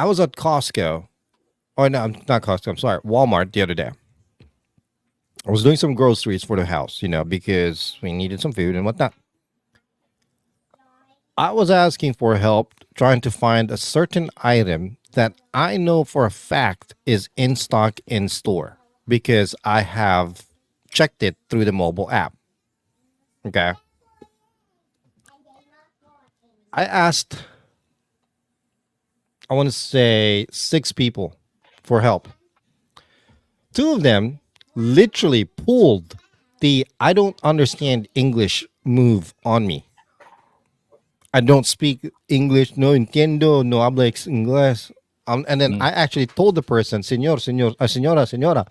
I was at Costco. Oh no, not Costco. I'm sorry, Walmart the other day. I was doing some groceries for the house, because we needed some food and whatnot. I was asking for help trying to find a certain item that I know for a fact is in stock in store because I have checked it through the mobile app. Okay. I asked, I want to say 6 people for help. 2 of them literally pulled the I don't understand English move on me. I don't speak English, no entiendo, no hablo inglés. And then Mm. I actually told the person, señora, señora,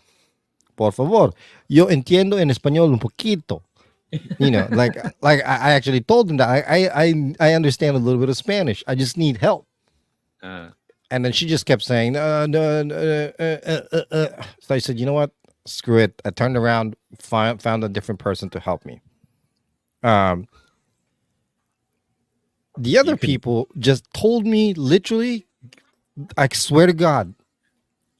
por favor, yo entiendo en español un poquito. I actually told them that I understand a little bit of Spanish. I just need help. Uh, And then she just kept saying, no, So I said, you know what? Screw it. I turned around, found a different person to help me. Um, the other you can. people just told me literally, I swear to God,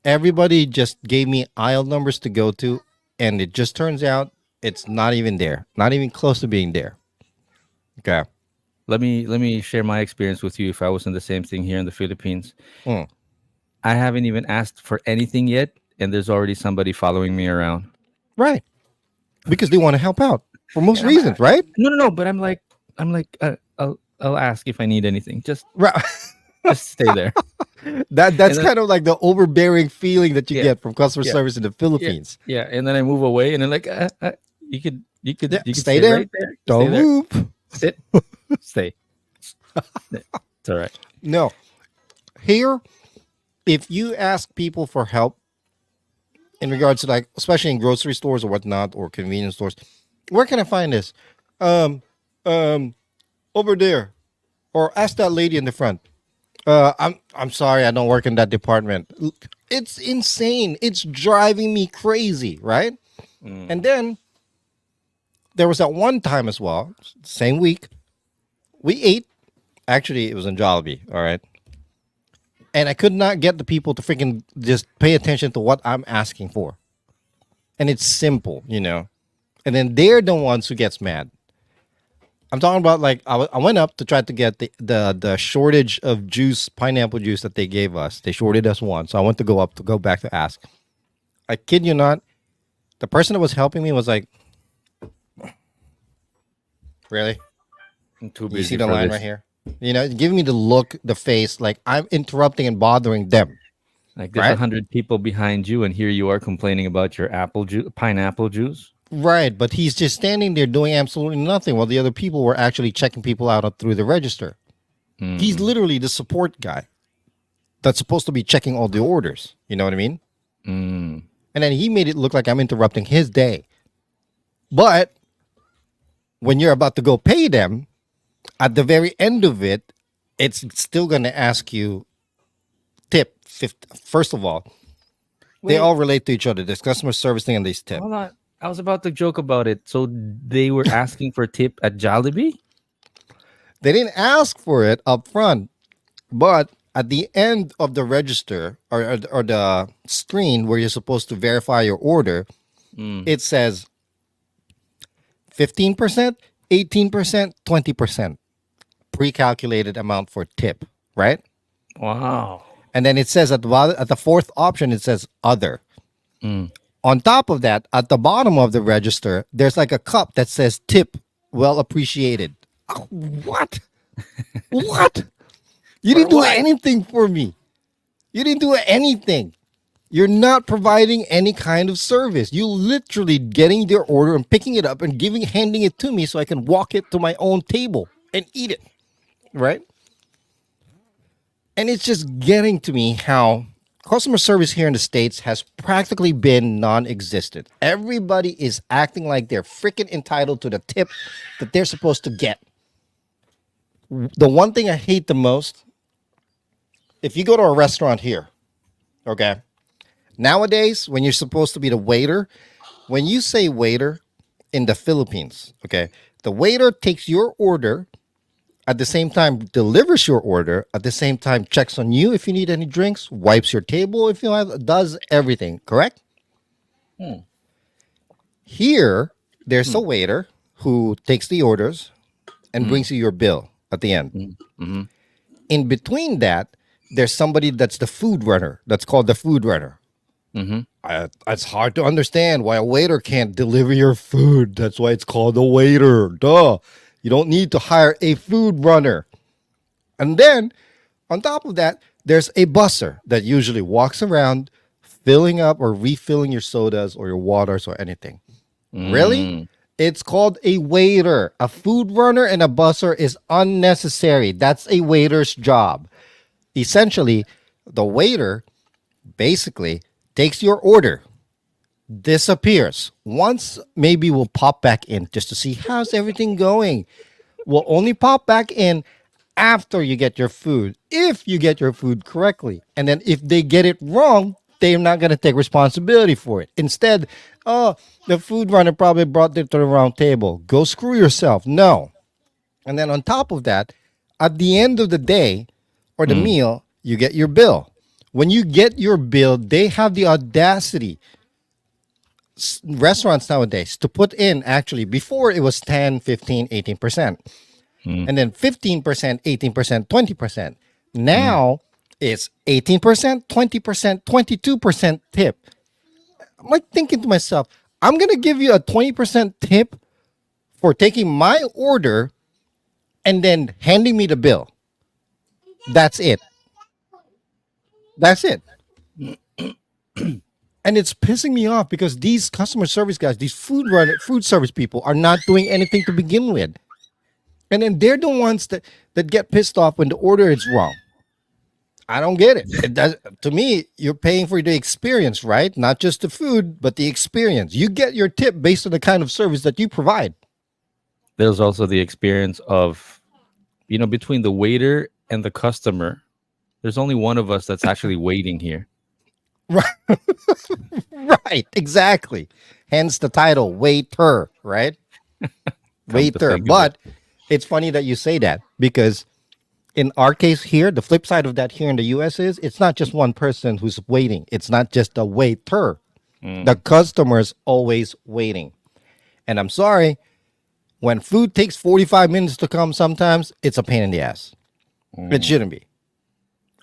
everybody just gave me aisle numbers to go to, and it just turns out it's not even there, not even close to being there. Okay. Let me share my experience with you. If I was in the same thing here in the Philippines, Mm, I haven't even asked for anything yet, and there's already somebody following me around. right. Because they want to help out for most And I'm reasons, right? no, no, no. But I'll ask if I need anything. Just Right. just stay there. That's And then kind of like the overbearing feeling that you yeah, get from customer yeah, service in the yeah, Philippines. yeah. And then I move away, and then like Yeah, you could stay sit there. right there. Stay Don't there. move. Sit. Stay. It's all right. No. Here, if you ask people for help in regards to like, especially in grocery stores or whatnot, or convenience stores, where can I find this? Um, um, Over there, or ask that lady in the front. I'm sorry, I don't work in that department. It's insane. It's driving me crazy, right? And Mm. then there was that one time as well, same week, we ate. Actually, it was in Jollibee, all right? And I could not get the people to freaking just pay attention to what I'm asking for. And it's simple. And then they're the ones who gets mad. I'm talking about like I went up to try to get the shortage of juice, pineapple juice that they gave us. They shorted us one, so I went to go back to ask. I kid you not, the person that was helping me was like, "Really? I'm too You see busy the for line right this. here? Give me the look, the face, like I'm interrupting and bothering them, Like there's a right? hundred people behind you, and here you are complaining about your apple juice, pineapple juice. Right, but he's just standing there doing absolutely nothing while the other people were actually checking people out through the register. He's Mm, literally the support guy that's supposed to be checking all the orders. You know what I mean? mm. And then he made it look like I'm interrupting his day. But when you're about to go pay them, at the very end of it, it's still going to ask you tip. First of all, they Wait, all relate to each other. There's customer service thing and there's tip. hold on. I was about to joke about it. So they were asking for tip at Jollibee? They didn't ask for it up front, but at the end of the register or the screen where you're supposed to verify your order, Mm. it says 15%, 18%, 20% pre-calculated amount for tip, right? Wow. And then it says at the fourth option, it says other. Mm. On top of that, at the bottom of the register, there's like a cup that says tip well appreciated. Oh, what? What? You For didn't do what? anything for me. You didn't do anything. You're not providing any kind of service. You literally getting their order and picking it up and handing it to me so I can walk it to my own table and eat it. Right? And it's just getting to me how customer service here in the States has practically been non existent. Everybody is acting like they're freaking entitled to the tip that they're supposed to get. The one thing I hate the most, if you go to a restaurant here, okay, nowadays, when you're supposed to be the waiter, when you say waiter in the Philippines, okay, the waiter takes your order at the same time delivers your order, at the same time checks on you if you need any drinks, wipes your table if you have, does everything, correct? Hmm. Here, there's a Hmm. waiter who takes the orders and Mm. brings you your bill at the end. Mm. Mhm. In between that, there's somebody that's the food runner. That's called the food runner. Mhm. It's hard to understand why a waiter can't deliver your food. That's why it's called a waiter. Duh. You don't need to hire a food runner. And then on top of that, there's a busser that usually walks around filling up or refilling your sodas or your waters or anything. Really? Mm. It's called a waiter. A food runner and a busser is unnecessary. That's a waiter's job. Essentially, the waiter basically takes your order, disappears. Once maybe we'll pop back in just to see how's everything going. Will only pop back in after you get your food, if you get your food correctly. And then if they get it wrong, they're not going to take responsibility for it. Instead, oh, the food runner probably brought it to the wrong table. Go screw yourself. No. And then on top of that, at the end of the day or the Mm. meal, you get your bill. When you get your bill, they have the audacity, restaurants nowadays, to put in, actually before it was 10, 15, 18%, Mm. and then 15%, 18%, 20%. Mm. Now it's 18%, 20%, 22% tip. I'm like thinking to myself, I'm going to give you a 20% tip for taking my order and then handing me the bill. That's it. That's it. And it's pissing me off because these customer service guys, these food service people are not doing anything to begin with. And then they're the ones that get pissed off when the order is wrong. I don't get it. It does, to me, you're paying for the experience, right? Not just the food, but the experience. You get your tip based on the kind of service that you provide. There's also the experience of, between the waiter and the customer. There's only one of us that's actually waiting here. Right. Right. Exactly. Hence the title, waiter, right? Come to Waiter. think of it. But it's funny that you say that because in our case here, the flip side of that here in the US is it's not just one person who's waiting. It's not just a waiter. The Mm. customer's always waiting. And I'm sorry, when food takes 45 minutes to come, sometimes it's a pain in the ass. It Mm. shouldn't be.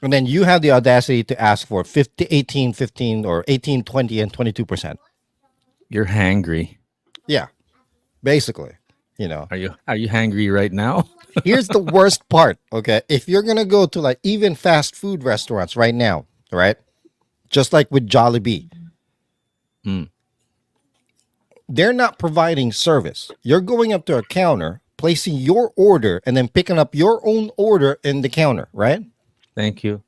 And then you have the audacity to ask for 50, 18, 15, or 18, 20, and 22%. You're hangry. Yeah, basically. You know, Are you hangry right now? here's the worst part. Okay. If you're going to go to like even fast food restaurants right now, right? Just like with Jollibee, Mm. they're not providing service. You're going up to a counter, placing your order, and then picking up your own order in the counter, right? Thank you.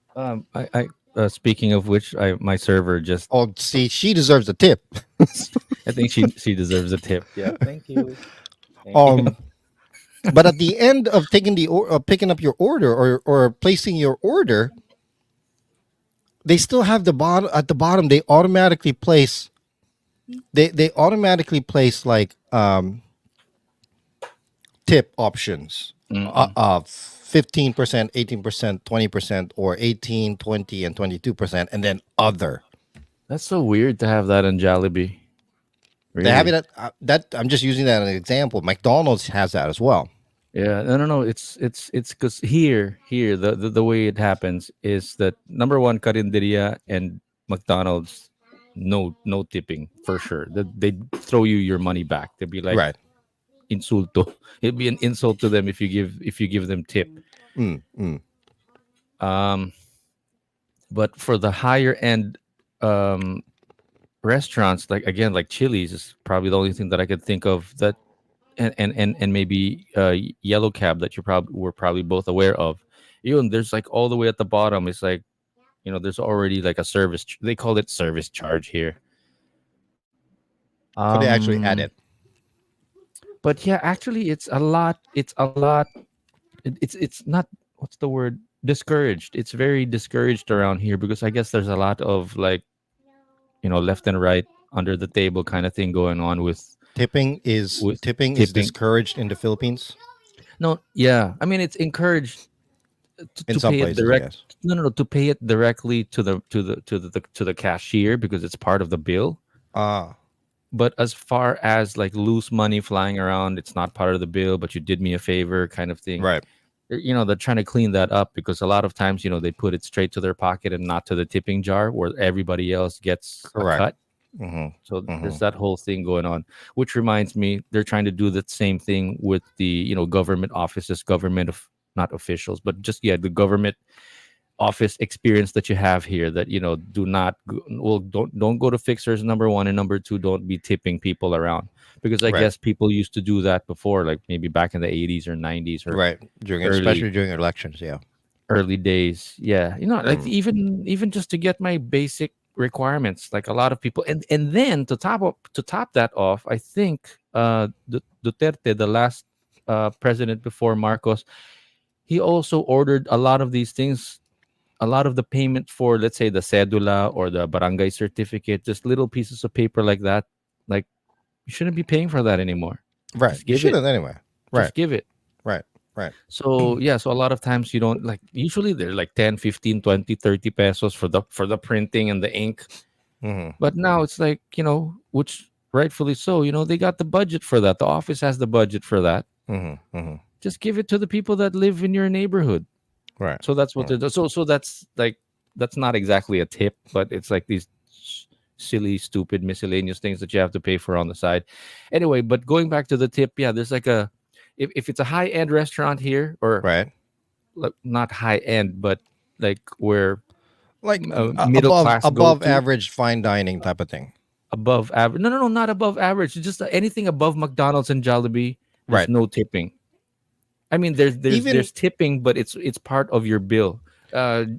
Speaking of which, my server just. Oh, see, she deserves a tip. I think she deserves a tip. Yeah. Thank you. Thank you. Um, but at the end of taking picking up your order or placing your order, they still have the bottom at the bottom. They automatically place like tip options Mm-mm. of 15%, 18%, 20%, or 18, 20, and 22%, and then other. That's so weird to have that in Jollibee. They have it Really? that I'm just using that as an example. McDonald's has that as well. Yeah. No, no, no. It's because here the way it happens is that number one, Carinderia and McDonald's, no tipping for sure. They throw you your money back. They'd be like Right. insulto. It'd be an insult to them if you give them tip. Mm, mm. Um, but for the higher end um restaurants, like again, like Chili's is probably the only thing that I could think of that, and maybe Yellow Cab that we're probably both aware of. Even there's like all the way at the bottom. It's like there's already like a they call it service charge here. So they actually add Um, it. but yeah, actually, it's a lot. It's a lot. It's not, what's the word, discouraged. It's very discouraged around here because I guess there's a lot of like left and right under the table kind of thing going on with Tipping is with tipping is tipping. discouraged in the Philippines. No, yeah. I mean, it's encouraged in to some pay it places, I direct. guess. No, no, no. To pay it directly to the cashier because it's part of the bill. Ah, But as far as like loose money flying around, it's not part of the bill. But you did me a favor, kind of thing. right, They're trying to clean that up because a lot of times they put it straight to their pocket and not to the tipping jar where everybody else gets a correct. cut. Mm-hmm. So Mm-hmm. there's that whole thing going on, which reminds me they're trying to do the same thing with the government offices, government of not officials, but just the government office experience that you have here. That do not well, don't go to fixers, number one, and number two, don't be tipping people around because I Right, guess people used to do that before, like maybe back in the 80s or 90s or right. During early especially during elections, yeah. early days. Yeah, like Mm. even just to get my basic requirements, like a lot of people, and then to top that off, I think Duterte, the last president before Marcos, he also ordered a lot of these things, a lot of the payment for, let's say, the cedula or the barangay certificate, just little pieces of paper like that. Like, you shouldn't be paying for that anymore. Right. Just You give it. shouldn't anyway. Right, Just give it. right, right. So yeah, so a lot of times you don't like, usually they're like 10, 15, 20, 30 pesos for the printing and the ink. Mm-hmm. But now it's like, which rightfully so, they got the budget for that. The office has the budget for that. Mm-hmm. Mm-hmm. Just give it to the people that live in your neighborhood. Right. So that's what Right. they're so that's like, that's not exactly a tip, but it's like these silly, stupid, miscellaneous things that you have to pay for on the side. Anyway, but going back to the tip, yeah, there's like if it's a high end restaurant here, or Right. like, not high end, but like where Like middle above class go to, average fine dining type of thing. above average. No, no, no, not above average. It's just anything above McDonald's and Jollibee. There's Right. no tipping. I mean, Even there's tipping, but it's part of your bill.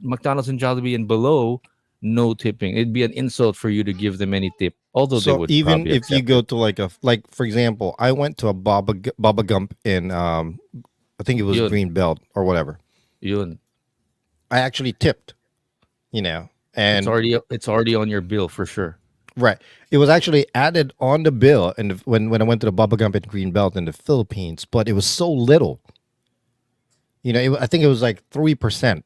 McDonald's and Jollibee and below, no tipping. It'd be an insult for you to give them any tip, although they so would even probably if you accept go it. to like for example, I went to a Baba Gump in I think it was Yun, Greenbelt or whatever. yun. I actually tipped, and It's already on your bill for sure. right. It was actually added on the bill and when I went to the Baba Gump in Greenbelt in the Philippines, but it was so little. I think it was like 3%.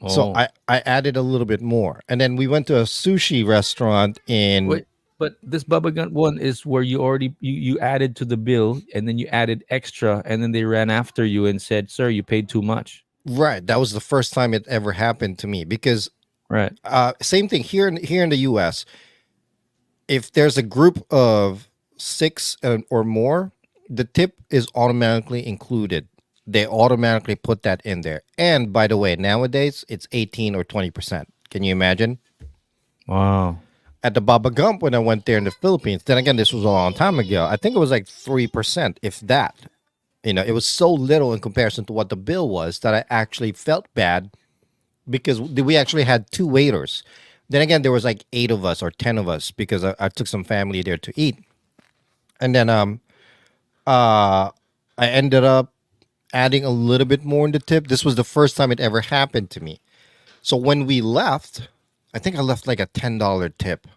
So Oh, I added a little bit more. And then we went to a sushi restaurant in wait, but this Bubba Gun one is where you added to the bill, and then you added extra, and then they ran after you and said, "Sir, you paid too much." right. That was the first time it ever happened to me because Right. same thing here in the US. If there's a group of six or more, the tip is automatically included. They automatically put that in there. And by the way, nowadays it's 18 or 20%. Can you imagine? Wow. At the Baba Gump when I went there in the Philippines, then again, this was a long time ago. I think it was like 3%, if that. It was so little in comparison to what the bill was that I actually felt bad because we actually had two waiters. Then again, there was like 8 of us or 10 of us because I took some family there to eat, and then uh, I ended up adding a little bit more in the tip. This was the first time it ever happened to me. So when we left, I think I left like a $10 tip.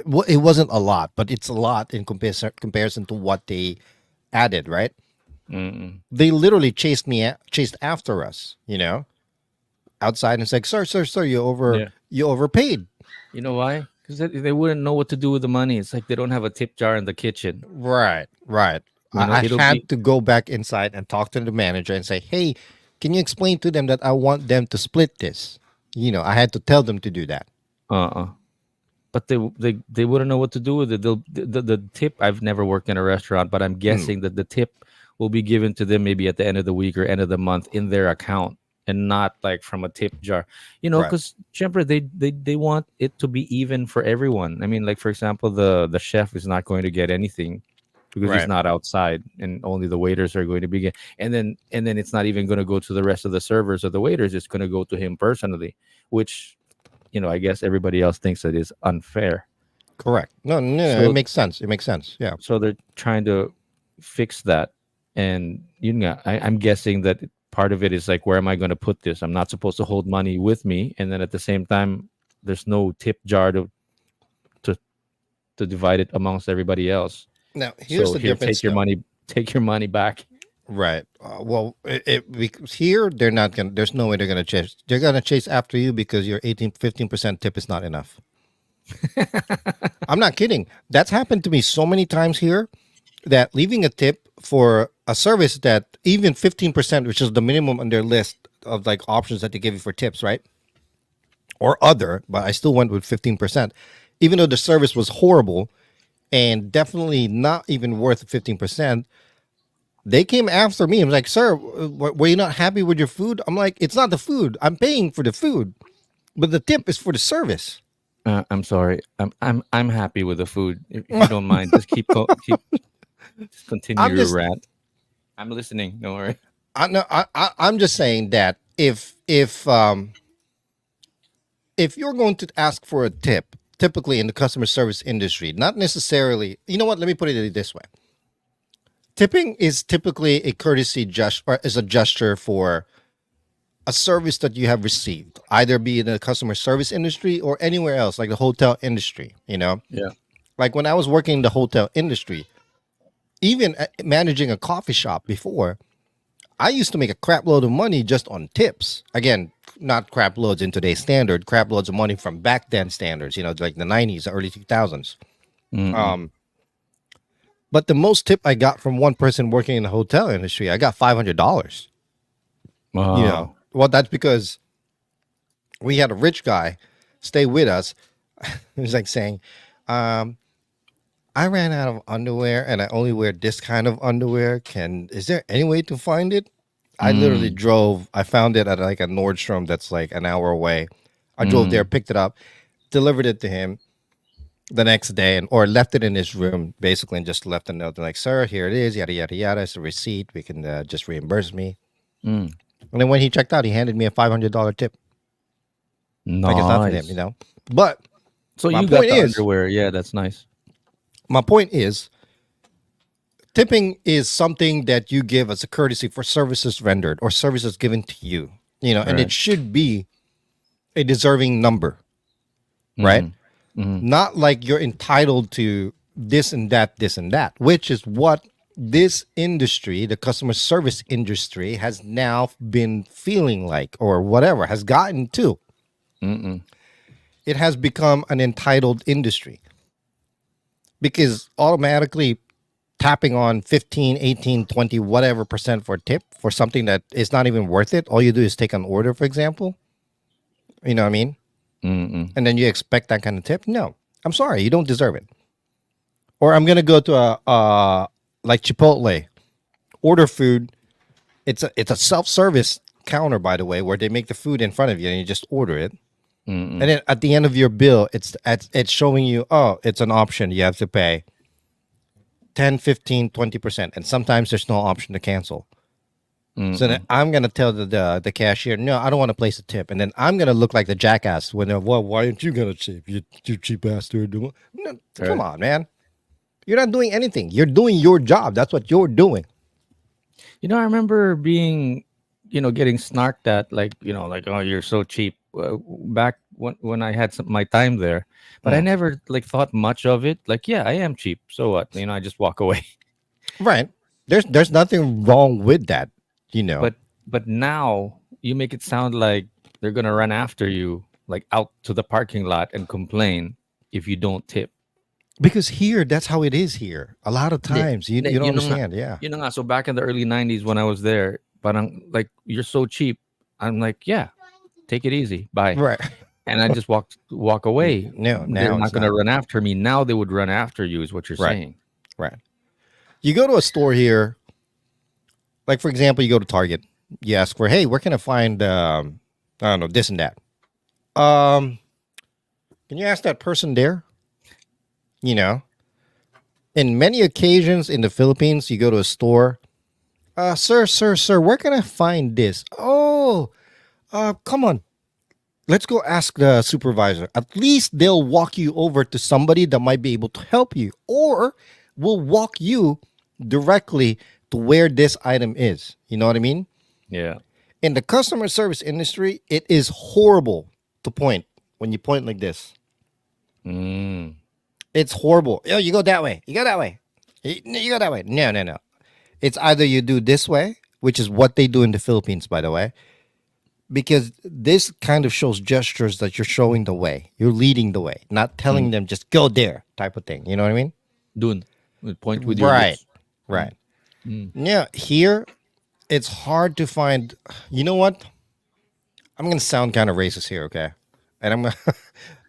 Well, it wasn't a lot, but it's a lot in comparison to what they added. Right? Mm-mm. They literally chased after us. Outside and it's like, sir, Yeah. you overpaid. You know why? Because they wouldn't know what to do with the money. It's like they don't have a tip jar in the kitchen. Right, right. I It'll had be to go back inside and talk to the manager and say, hey, can you explain to them that I want them to split this? I had to tell them to do that. uh-uh. But they wouldn't know what to do with it. The tip. I've never worked in a restaurant, but I'm Mm, guessing that the tip will be given to them maybe at the end of the week or end of the month in their account, and not like from a tip jar. right, Because they want it to be even for everyone. I mean, like for example, the chef is not going to get anything because he's right. not outside, and only the waiters are going to be and then it's not even going to go to the rest of the servers or the waiters. It's going to go to him personally, which I guess everybody else thinks that is unfair. Correct. No, no, no, it So makes sense. It makes sense. Yeah. they're trying to fix that, and I'm guessing that part of it is like, where am I going to put this? I'm not supposed to hold money with me, and then at the same time, there's no tip jar to to divide it amongst everybody else. Now, here's So the here, difference, though. take your money back. Right. Well, because here they're not gonna. There's no way they're gonna chase. They're gonna chase after you because your 15% tip is not enough. I'm not kidding. That's happened to me so many times here that leaving a tip for a service that even 15%, which is the minimum on their list of like options that they give you for tips, right? Or other, but I still went with 15%, even though the service was horrible and definitely not even worth 15%. They came after me. I'm like, sir, were you not happy with your food? I'm like, it's not the food. I'm paying for the food, but the tip is for the service. I'm sorry. I'm happy with the food. If you don't mind, just just continue I'm your just rant. I'm listening. Don't worry. I no, I'm just saying that if you're going to ask for a tip, typically in the customer service industry, not necessarily, you know what? Let me put it this way: tipping is typically a courtesy gesture, or is a gesture for a service that you have received, either be in the customer service industry or anywhere else, like the hotel industry. Yeah. Like when I was working in the hotel industry, even managing a coffee shop before, I used to make a crap load of money just on tips. Again, not crap loads in today's standard, crap loads of money from back then standards, like the 90s, early 2000s. Mm-mm. Um, but the most tip I got from one person working in the hotel industry, I got $500. Wow. Well, that's because we had a rich guy stay with us. He was like saying, um, I ran out of underwear and I only wear this kind of underwear. Is there any way to find it? I literally Mm. drove. I found it at like a Nordstrom that's like an hour away. I drove there, Mm. picked it up, delivered it to him the next day, or left it in his room basically, and just left a note like, "Sir, here it is. Yada yada yada. It's a receipt. We can just reimburse me." Mm. And then when he checked out, he handed me a $500 tip. Like it's nothing to him, Nice. But So my you got point the is, underwear. Yeah, that's nice. my point is, tipping is something that you give as a courtesy for services rendered or services given to you. And it Right. should be a deserving number, right? Mm. Mm. Not like you're entitled to this and that, which is what this industry, the customer service industry, has now been feeling like, or whatever, has gotten to. Mm-mm. It has become an entitled industry because automatically tapping on 15, 18, 20, whatever percent for a tip for something that is not even worth it. All you do is take an order, for example. You know what I mean? Mm-mm. And then you expect that kind of tip. No, I'm sorry, you don't deserve it. Or I'm gonna go to a like Chipotle, order food. It's a self service counter, by the way, where they make the food in front of you and you just order it. And Mm-mm. then at the end of your bill, it's showing you, oh, it's an option. You have to pay 10, 15, 20%. And sometimes there's no option to cancel. So then Mm-mm. I'm gonna tell the cashier, no, I don't want to place a tip, and then I'm gonna look like the jackass when they're, well, why aren't you gonna tip? You cheap bastard! No, come Right. on, man, you're not doing anything. You're doing your job. That's what you're doing. I remember getting snarked at, like, like, oh, you're so cheap, back when I had my time there. But I Mm. never like thought much of it. Like, yeah, I am cheap. So what? I just walk away. Right? There's nothing wrong with that. You know, But now you make it sound like they're gonna run after you, like out to the parking lot and complain if you don't tip. because here that's how it is here. A lot of Hindi. times you Hindi, you don't yun na nga. understand. Yeah. Yun na nga. So back in the early 90s when I was there, parang like, you're so cheap. I'm like, yeah, take it easy. Bye. Right. And I just walk away. No, They're now not it's gonna not. run after me. Now they would run after you, is what you're Right. saying. Right. You go to a store here, like for example, you go to Target. You ask for, hey, where can I find I don't know, this and that. Um, can you ask that person there? You know, in many occasions in the Philippines, you go to a store. Sir, where can I find this? Oh, come on. Let's go ask the supervisor. At least they'll walk you over to somebody that might be able to help you, or will walk you directly to where this item is. You know what I mean? Yeah. In the customer service industry, it is horrible to point when you point like this. Mm. It's horrible. Oh, you go that way. You go that way. You go that way. No, no, no. It's either you do this way, which is what they do in the Philippines, by the way, because this kind of shows gestures that you're showing the way, you're leading the way, not telling Mm. them just go there type of thing. You know what I mean? Dun. Point with your Right, lips. Mm. right. Mm. Yeah, here it's hard to find. You know what? I'm gonna sound kind of racist here, okay? And I'm.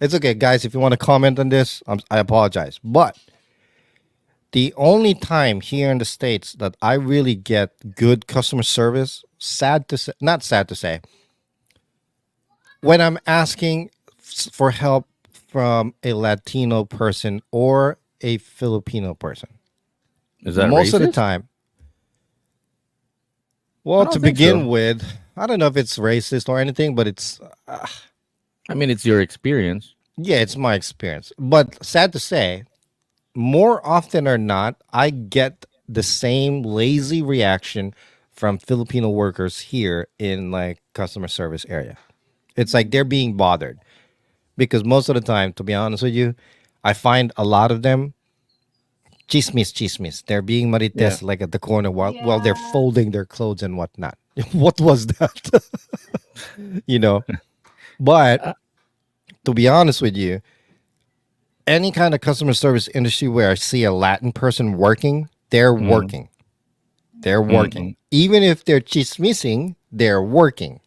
It's okay, guys. If you want to comment on this, I apologize. But the only time here in the states that I really get good customer service, sad to say, not sad to say, when I'm asking for help from a Latino person or a Filipino person. Is that Most of the racist? time, I well, to don't think so. begin with, I don't know if it's racist or anything, but I mean, it's your experience. yeah, it's my experience. But sad to say, more often or not, I get the same lazy reaction from Filipino workers here in like customer service area. It's like they're being bothered because most of the time, to be honest with you, I find a lot of them chismis chismis. They're being Yeah. marites like at the corner while they're folding their clothes and whatnot. What was that? you know. But Uh, to be honest with you, any kind of customer service industry where I see a Latin person working, they're mm, working. They're mm. working. Even if they're chismising, they're working.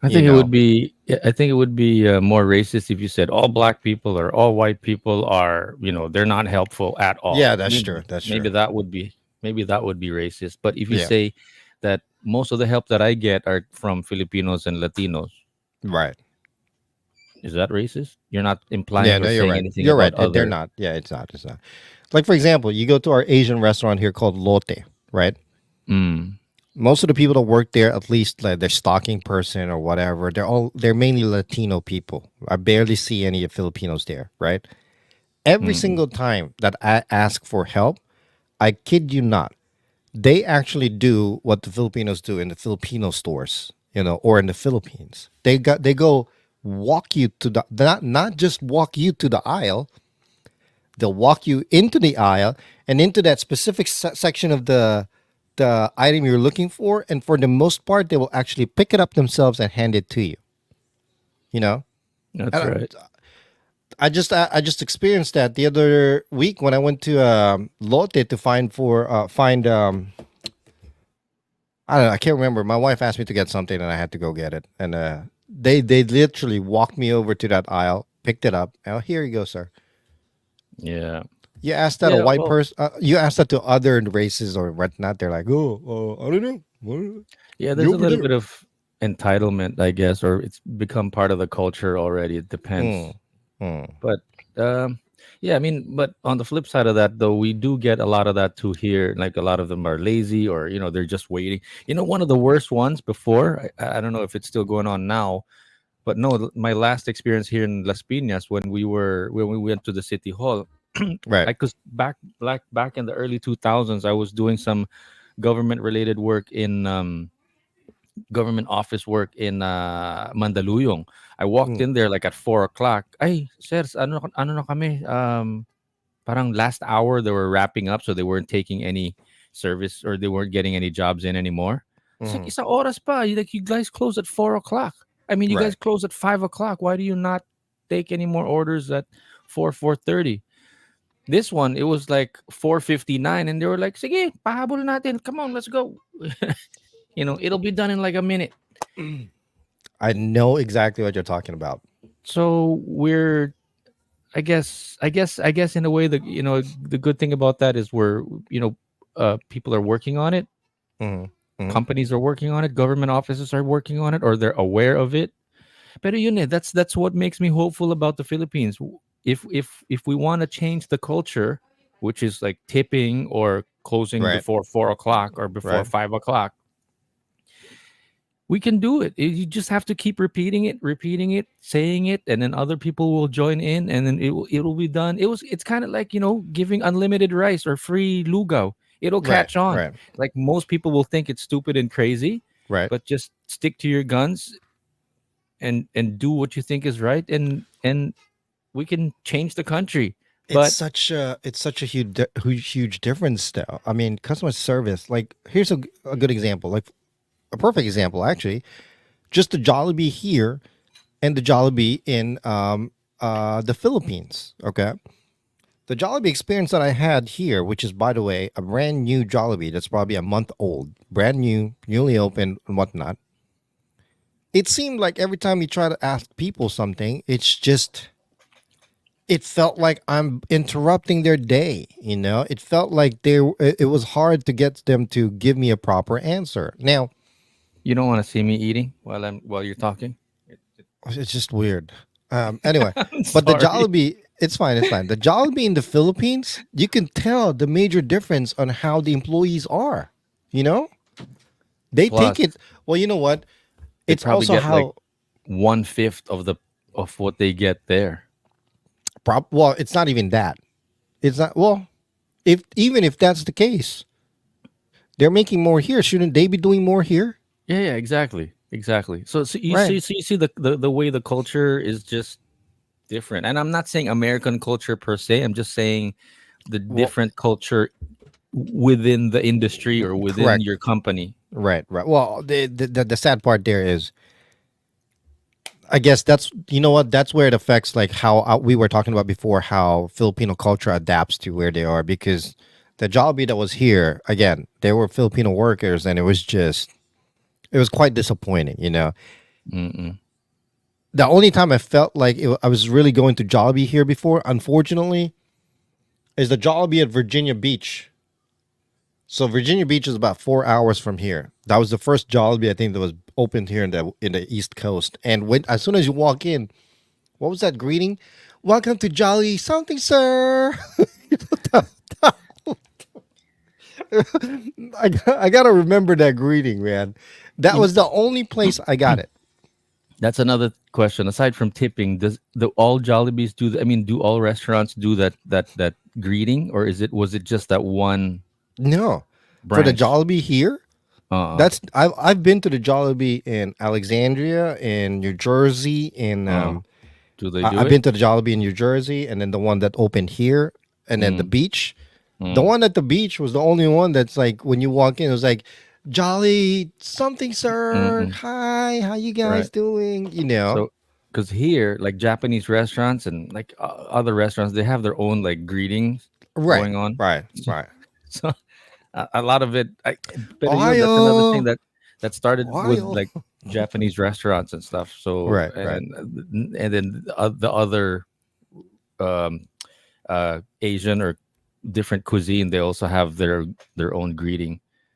I You think it would know. be. Yeah, I think it would be more racist if you said all black people or all white people are, they're not helpful at all. Yeah, that's true. That's true. Maybe that would be racist. But if you Yeah. say that most of the help that I get are from Filipinos and Latinos, Right. is that racist? You're not Yeah, implying or no, you're saying right. anything You're about right. They're other. not. Yeah, it's not. It's not. Like for example, you go to our Asian restaurant here called Lotte, right? Mm, Most of the people that work there, at least like their stocking person or whatever, they're mainly Latino people. I barely see any Filipinos there, right? Every mm, single time that I ask for help, I kid you not, they actually do what the Filipinos do in the Filipino stores, or in the Philippines. They go walk you to the not just walk you to the aisle. They'll walk you into the aisle and into that specific section of the item you're looking for, and for the most part, they will actually pick it up themselves and hand it to you. You know, that's and right. I just experienced that the other week when I went to Lotte to find I don't know. I can't remember. My wife asked me to get something, and I had to go get it. And they literally walked me over to that aisle, picked it up. Oh, here you go, sir. Yeah. You asked that a Yeah. white Well, person. You asked that to other races or whatnot. They're like, oh, I don't know. yeah, Go there's a over little there. bit of entitlement, I guess, or it's become part of the culture already. It Mm, depends. mm. But yeah, I mean, but on the flip side of that, though, we do get a lot of that too here. Like a lot of them are lazy, or they're just waiting. One of the worst ones before. I don't know if it's still going on now, but no, my last experience here in Las Piñas when we went to the city hall. Right. I cause back in the early 2000s, I was doing some government related work in government office work in Mandaluyong. I walked Mm, in there like at 4 o'clock. Ay, sirs, ano na kami? Parang last hour they were wrapping up, so they weren't taking any service or they weren't getting any jobs in anymore. It's like mm. isa oras pa. Like you guys close at 4 o'clock. I mean, you guys Right. close at 5 o'clock. Why do you not take any more orders at 4:30? This one, it was like 4:59, and they were like, "Sige, pahabol natin. Come on, let's go." It'll be done in like a minute. I know exactly what you're talking about. So I guess in a way, the good thing about that is people are working on it, Hmm. Hmm. companies are working on it, government offices are working on it, or they're aware of it. Pero yun that's what makes me hopeful about the Philippines. If we want to change the culture, which is like tipping or closing Right. before 4 o'clock or before Right. 5 o'clock, we can do it. You just have to keep repeating it, saying it, and then other people will join in, and then it'll be done. It's kind of like giving unlimited rice or free lugaw. It'll Right. catch on. Right. Like most people will think it's stupid and crazy, Right. but just stick to your guns and do what you think is right, and we can change the country. But It's such a huge difference though. I mean, customer service. Like, here's a good example. Like a perfect example, actually. Just the Jollibee here and the Jollibee in the Philippines. Okay, the Jollibee experience that I had here, which is by the way a brand new Jollibee that's probably a month old, brand new, newly opened and whatnot. It seemed like every time you try to ask people something, it felt like I'm interrupting their day. It felt like it was hard to get them to give me a proper answer. Now, you don't want to see me eating while you're talking. it's just weird. Anyway, I'm but the sorry. Jollibee, it's fine. It's fine. The Jollibee in the Philippines, you can tell the major difference on how the employees are. You know, they take Plus, it. Well, you know what? they It's probably also get like how. 1/5 of what they get there. Well, it's not even that. It's not. Well, if even if that's the case, they're making more here. Shouldn't they be doing more here? Yeah, yeah, exactly, exactly. So you Right. see, the way the culture is just different. And I'm not saying American culture per se. I'm just saying the Well, different culture within the industry or within correct. your company. Right. Right. Well, the sad part there is, I guess that's you know what that's where it affects like how we were talking about before how Filipino culture adapts to where they are because the Jollibee that was here again they were Filipino workers and it was quite disappointing. Mm-mm. The only time I felt like I was really going to Jollibee here before, unfortunately, is the Jollibee at Virginia Beach. So Virginia Beach is about 4 hours from here. That was the first Jollibee I think that was opened here in the East Coast. And when as soon as you walk in, what was that greeting? Welcome to Jolly something, sir. I gotta remember that greeting, man. That You was the only place I got it. That's another question. Aside from tipping, does the all Jollibees do? I mean, do all restaurants do that greeting, or was it just that one No, for the branch? Jollibee here, Uh, that's I've been to the Jollibee in Alexandria, in New Jersey, in uh, do they do I've it? been to the Jollibee in New Jersey, and then the one that opened here, and then the Mm, beach. The mm, one at the beach was the only one that's like when you walk in, it was like Jolly something, sir. mm-mm. Hi, how you guys Right. doing? So, because here, like Japanese restaurants and like other restaurants, they have their own like greetings Right, going on. right, right. So, a lot of it, but that's another thing Ohio, that started with Ohio. like Japanese restaurants and stuff. So, Right, right. and then the other um, Asian or different cuisine, they also have their own greeting.